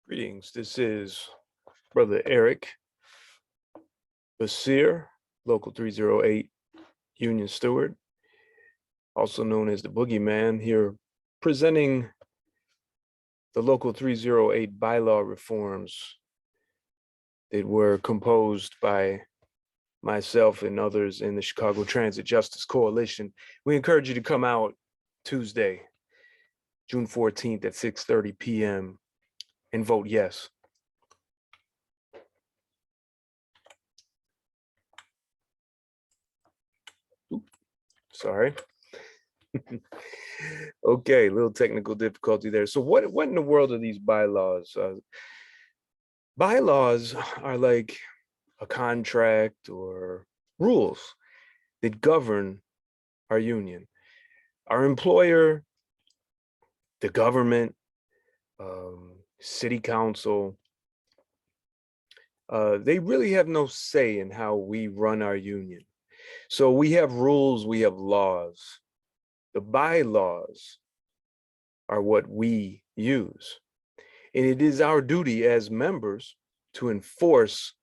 Greetings. This is Brother Eric Basir, Local 308 Union Steward, also known as the Boogeyman, here presenting the Local 308 bylaw reforms that were composed by myself and others in the Chicago Transit Justice Coalition. We encourage you to come out Tuesday, June 14th at 6:30 p.m. and vote yes. Sorry. Okay, little technical difficulty there. So what in the world are these bylaws? Bylaws are like a contract or rules that govern our union. Our employer, the government, city council, they really have no say in how we run our union. So we have rules, we have laws. The bylaws are what we use. And it is our duty as members to enforce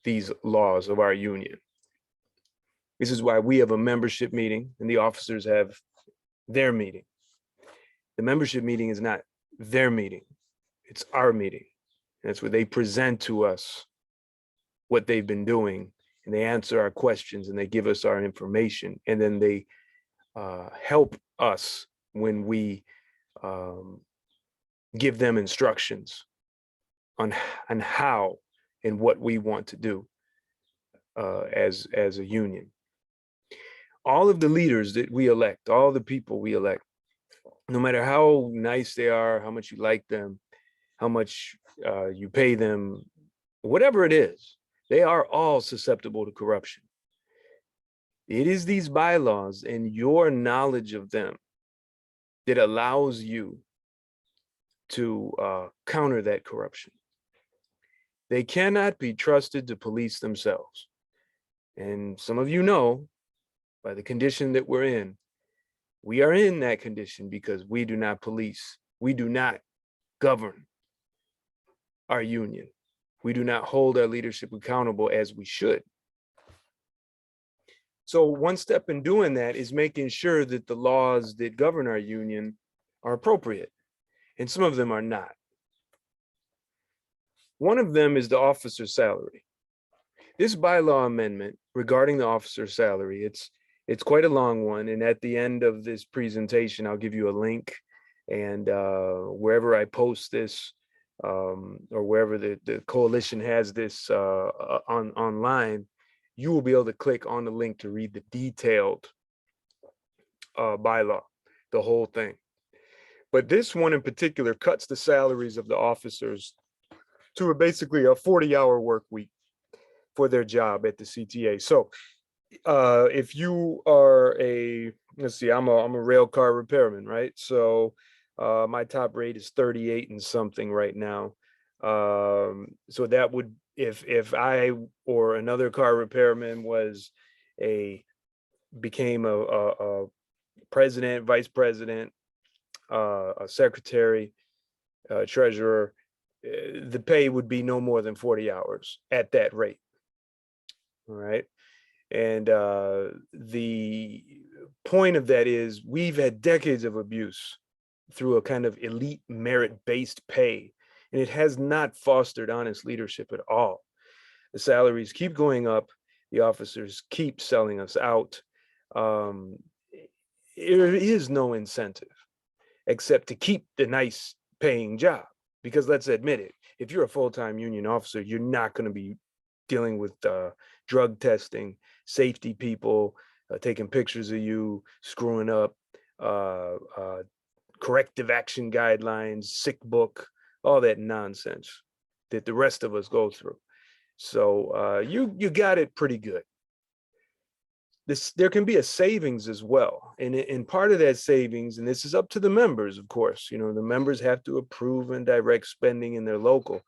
these laws of our union. This is why we have a membership meeting and the officers have their meeting. The membership meeting is not their meeting, it's our meeting. And that's where they present to us what they've been doing, and they answer our questions and they give us our information, and then they help us when we give them instructions on how and what we want to do as a union. All of the leaders that we elect, all the people we elect, no matter how nice they are, how much you like them, how much you pay them, whatever it is, they are all susceptible to corruption. It is these bylaws and your knowledge of them that allows you to counter that corruption. They cannot be trusted to police themselves. And some of you know, by the condition that we're in, we are in that condition because we do not police. We do not govern our union. We do not hold our leadership accountable as we should. So one step in doing that is making sure that the laws that govern our union are appropriate, and some of them are not. One of them is the officer's salary. This bylaw amendment regarding the officer's salary, it's quite a long one, and at the end of this presentation, I'll give you a link, and wherever I post this, or wherever the coalition has this online, you will be able to click on the link to read the detailed bylaw, the whole thing. But this one in particular cuts the salaries of the officers to basically a 40-hour work week for their job at the CTA. So if you are let's see, I'm a rail car repairman, right? So my top rate is 38 and something right now. So that would, if I or another car repairman became a president, vice president, a secretary, treasurer, the pay would be no more than 40 hours at that rate. All right. And the point of that is we've had decades of abuse through a kind of elite merit-based pay, and it has not fostered honest leadership at all. The salaries keep going up. The officers keep selling us out. There is no incentive except to keep the nice paying job, because let's admit it, if you're a full-time union officer, you're not going to be dealing with drug testing, safety people taking pictures of you, screwing up, corrective action guidelines, sick book, all that nonsense that the rest of us go through. So you got it pretty good. There can be a savings as well, and part of that savings, and this is up to the members, of course, the members have to approve and direct spending in their local,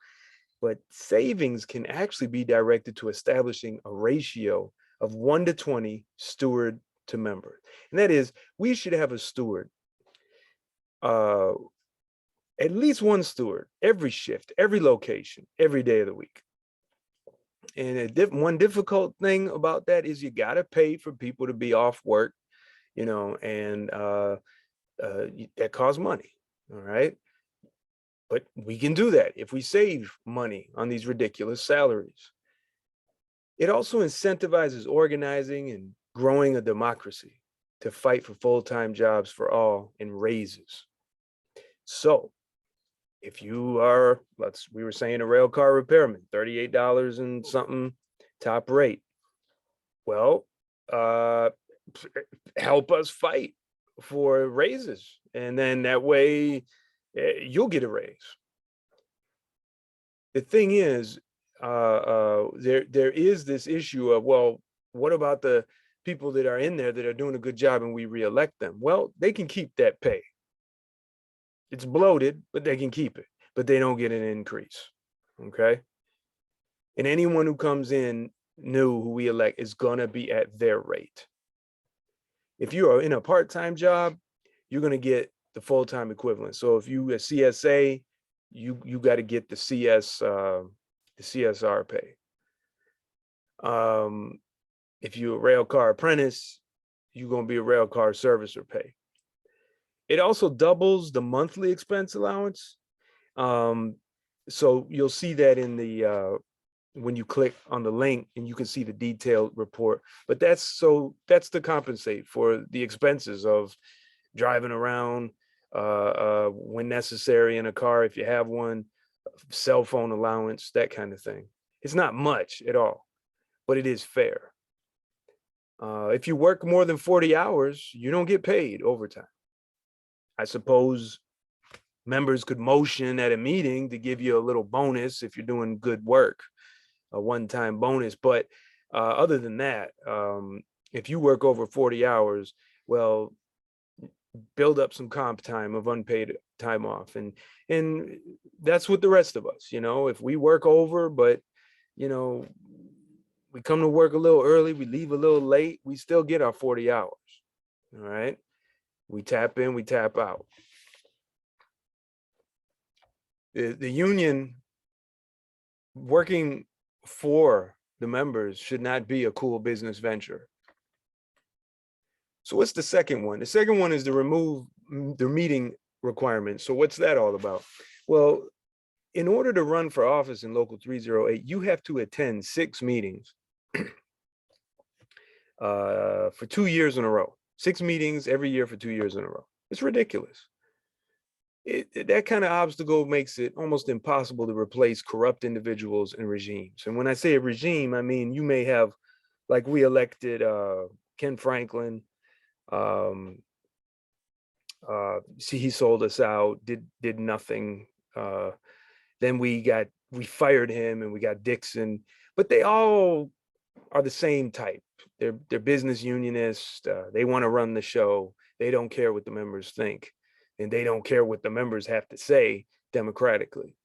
but savings can actually be directed to establishing a ratio of 1:20 steward to member. And that is, we should have a steward At least one steward, every shift, every location, every day of the week. And one difficult thing about that is you got to pay for people to be off work, and that costs money. All right. But we can do that if we save money on these ridiculous salaries. It also incentivizes organizing and growing a democracy to fight for full-time jobs for all and raises. So if you are, we were saying a rail car repairman, $38 and something top rate. Well, help us fight for raises. And then that way you'll get a raise. The thing is, there is this issue of, well, what about the people that are in there that are doing a good job and we reelect them? Well, they can keep that pay. It's bloated, but they can keep it, but they don't get an increase. Okay. And anyone who comes in new who we elect is going to be at their rate. If you are in a part-time job, you're going to get the full-time equivalent. So if you a CSA, you got to get the CSR pay. If you're a rail car apprentice, you're going to be a rail car servicer pay. It also doubles the monthly expense allowance. So you'll see that in the when you click on the link, and you can see the detailed report. But that's to compensate for the expenses of driving around when necessary in a car, if you have one, cell phone allowance, that kind of thing. It's not much at all, but it is fair. If you work more than 40 hours, you don't get paid overtime. I suppose members could motion at a meeting to give you a little bonus if you're doing good work, a one-time bonus. But other than that, if you work over 40 hours, well, build up some comp time of unpaid time off. And that's what the rest of us, if we work over, but, we come to work a little early, we leave a little late, we still get our 40 hours. All right. We tap in, we tap out. The union working for the members should not be a cool business venture. So what's the second one? The second one is to remove the meeting requirements. So what's that all about? Well, in order to run for office in Local 308, you have to attend 6 meetings for 2 years in a row. 6 meetings every year for 2 years in a row. It's ridiculous. That kind of obstacle makes it almost impossible to replace corrupt individuals and regimes. And when I say a regime, I mean, you may have, like we elected Ken Franklin. See, he sold us out, did nothing. Then we fired him and we got Dixon, but they all are the same type. They're business unionists. They want to run the show. They don't care what the members think, and they don't care what the members have to say democratically.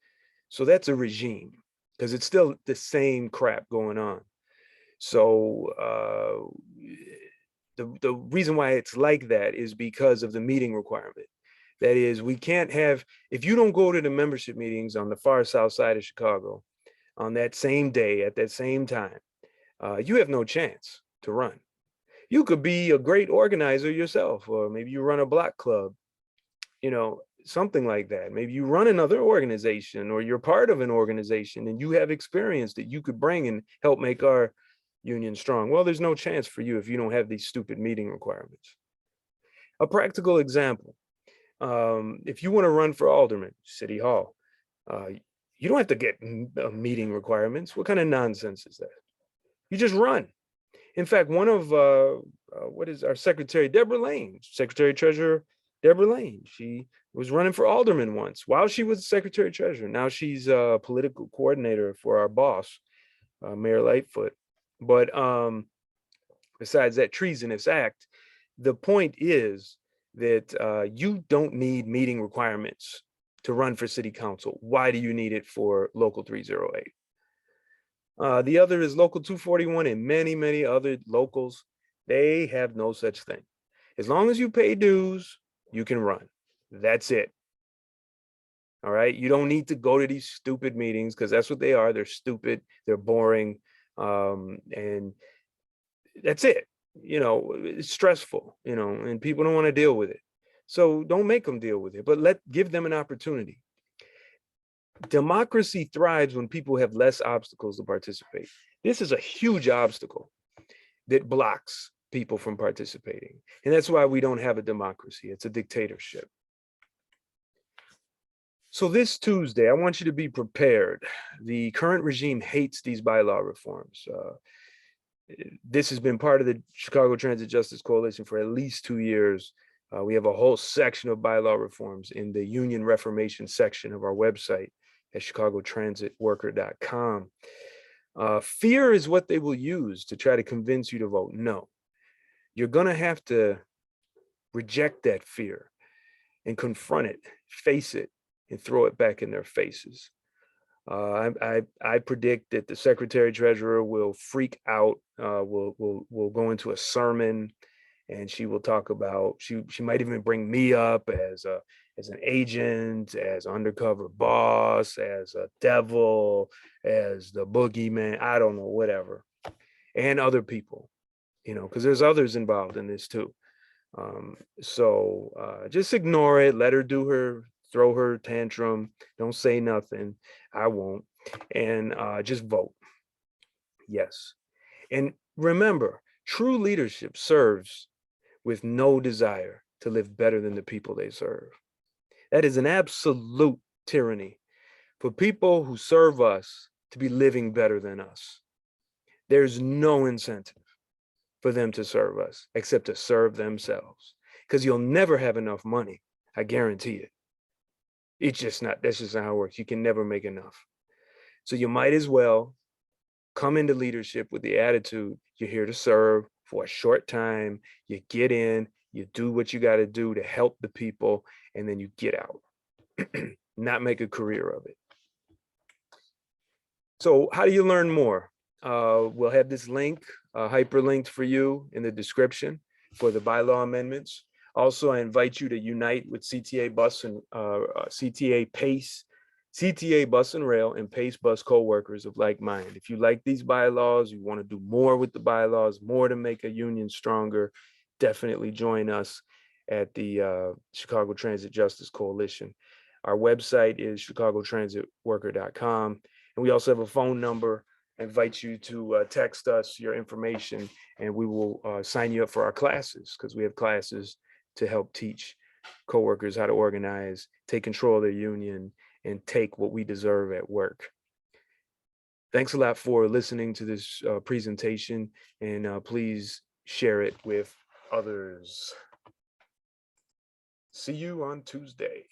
So that's a regime, because it's still the same crap going on. So the reason why it's like that is because of the meeting requirement. That is, we can't have, if you don't go to the membership meetings on the far south side of Chicago on that same day at that same time, you have no chance to run. You could be a great organizer yourself, or maybe you run a block club, something like that. Maybe you run another organization, or you're part of an organization and you have experience that you could bring and help make our union strong. Well, there's no chance for you if you don't have these stupid meeting requirements. A practical example, if you want to run for alderman, City Hall, you don't have to get meeting requirements. What kind of nonsense is that? You just run. In fact, one of what is our secretary, Deborah Lane, Secretary Treasurer Deborah Lane, she was running for alderman once while she was Secretary Treasurer. Now she's a political coordinator for our boss, Mayor Lightfoot. But besides that treasonous act, the point is that you don't need meeting requirements to run for city council. Why do you need it for Local 308? The other is Local 241 and many, many other locals. They have no such thing. As long as you pay dues, you can run. That's it. All right. You don't need to go to these stupid meetings because that's what they are. They're stupid. They're boring. And that's it. It's stressful, and people don't want to deal with it. So don't make them deal with it, but give them an opportunity. Democracy thrives when people have less obstacles to participate. This is a huge obstacle that blocks people from participating. And that's why we don't have a democracy. It's a dictatorship. So this Tuesday, I want you to be prepared. The current regime hates these bylaw reforms. This has been part of the Chicago Transit Justice Coalition for at least 2 years. We have a whole section of bylaw reforms in the union reformation section of our website at chicagotransitworker.com. Fear is what they will use to try to convince you to vote no. You're going to have to reject that fear and confront it, face it, and throw it back in their faces. I predict that the Secretary Treasurer will freak out, will go into a sermon, and she will talk about, she might even bring me up as an agent, as undercover boss, as a devil, as the boogeyman, I don't know, whatever, and other people, because there's others involved in this too. So just ignore it, let her throw her tantrum, don't say nothing, I won't, and just vote. Yes. And remember, true leadership serves with no desire to live better than the people they serve. That is an absolute tyranny for people who serve us to be living better than us. There's no incentive for them to serve us except to serve themselves, because you'll never have enough money. I guarantee it. That's just not how it works. You can never make enough. So you might as well come into leadership with the attitude you're here to serve for a short time. You get in, you do what you got to do to help the people, and then you get out. Not make a career of it. So how do you learn more? We'll have this link hyperlinked for you in the description for the bylaw amendments. Also, I invite you to unite with CTA Bus and CTA Pace, CTA Bus and Rail, and Pace Bus co-workers of like mind. If you like these bylaws, you want to do more with the bylaws, more to make a union stronger, definitely join us at the Chicago Transit Justice Coalition. Our website is chicagotransitworker.com. And we also have a phone number. I invite you to text us your information, and we will sign you up for our classes, because we have classes to help teach coworkers how to organize, take control of their union, and take what we deserve at work. Thanks a lot for listening to this presentation, and please share it with others. See you on Tuesday.